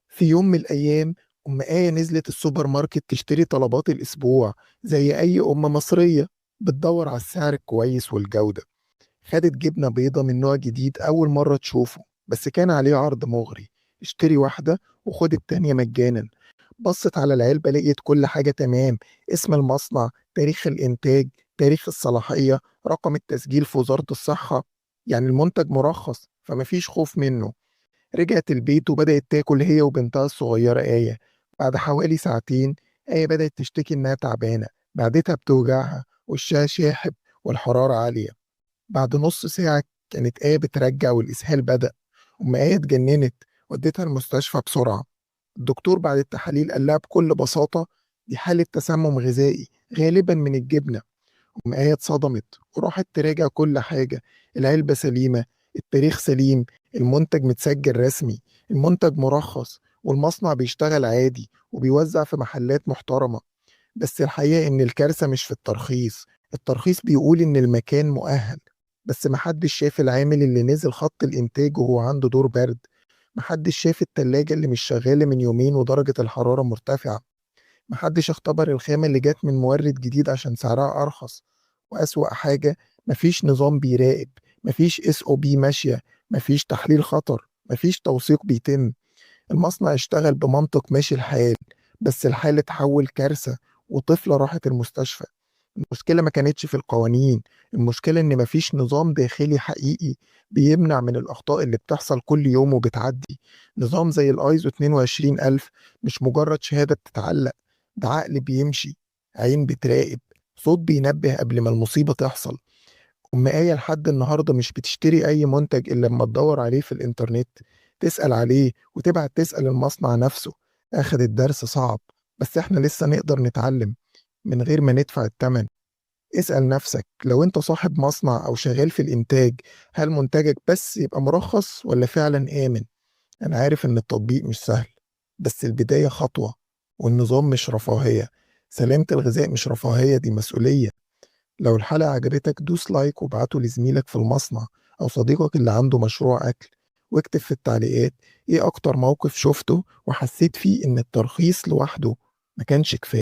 في يوم من الأيام أم آية نزلت السوبر ماركت تشتري طلبات الأسبوع زي أي أم مصرية بتدور على السعر الكويس والجودة. خدت جبنة بيضة من نوع جديد أول مرة تشوفه، بس كان عليه عرض مغري: اشتري واحدة وخد التانية مجانا. بصت على العلبة لقيت كل حاجة تمام: اسم المصنع، تاريخ الإنتاج، تاريخ الصلاحية، رقم التسجيل في وزارة الصحة، يعني المنتج مرخص فمفيش خوف منه. رجعت البيت وبدأت تاكل هي وبنتها الصغيرة آية. بعد حوالي ساعتين آية بدأت تشتكي إنها تعبانة، معدتها بتوجعها، وشها شاحب، والحرارة عالية. بعد نص ساعة كانت آية بترجع والإسهال بدأ. أم آية اتجننت، وديتها المستشفى بسرعة. الدكتور بعد التحاليل قال لها بكل بساطة: دي حالة تسمم غذائي غالبا من الجبنة. أم آية اتصدمت وراحت تراجع كل حاجة: العلبة سليمة، التاريخ سليم، المنتج متسجل رسمي، المنتج مرخص، والمصنع بيشتغل عادي وبيوزع في محلات محترمة. بس الحقيقة إن الكارثة مش في الترخيص. الترخيص بيقول إن المكان مؤهل، بس محدش شاف العامل اللي نزل خط الإنتاج وهو عنده دور برد. محدش شاف التلاجة اللي مش شغالة من يومين ودرجة الحرارة مرتفعة. محدش اختبر الخامة اللي جات من مورد جديد عشان سعرها أرخص. وأسوأ حاجة: مفيش نظام بيراقب، مفيش SOP ماشية، مفيش تحليل خطر، مفيش توثيق بيتم. المصنع اشتغل بمنطق ماشي الحال، بس الحال اتحول كارثة، وطفلة راحت المستشفى. المشكلة ما كانتش في القوانين، المشكلة إن مفيش نظام داخلي حقيقي بيمنع من الأخطاء اللي بتحصل كل يوم وبتعدي. نظام زي الأيزو 22000 مش مجرد شهادة بتتعلق، ده عقل بيمشي، عين بتراقب، صوت بينبه قبل ما المصيبة تحصل. أم آية لحد النهاردة مش بتشتري أي منتج إلا لما تدور عليه في الإنترنت، تسأل عليه وتبعت تسأل المصنع نفسه. أخدت درس صعب، بس إحنا لسه نقدر نتعلم من غير ما ندفع التمن. اسأل نفسك: لو انت صاحب مصنع او شغال في الانتاج، هل منتجك بس يبقى مرخص ولا فعلا آمن؟ انا عارف ان التطبيق مش سهل، بس البداية خطوة. والنظام مش رفاهية، سلامة الغذاء مش رفاهية، دي مسؤولية. لو الحلقة عجبتك دوس لايك وابعته لزميلك في المصنع او صديقك اللي عنده مشروع اكل. واكتب في التعليقات ايه اكتر موقف شفته وحسيت فيه ان الترخيص لوحده ما كانش كفاية.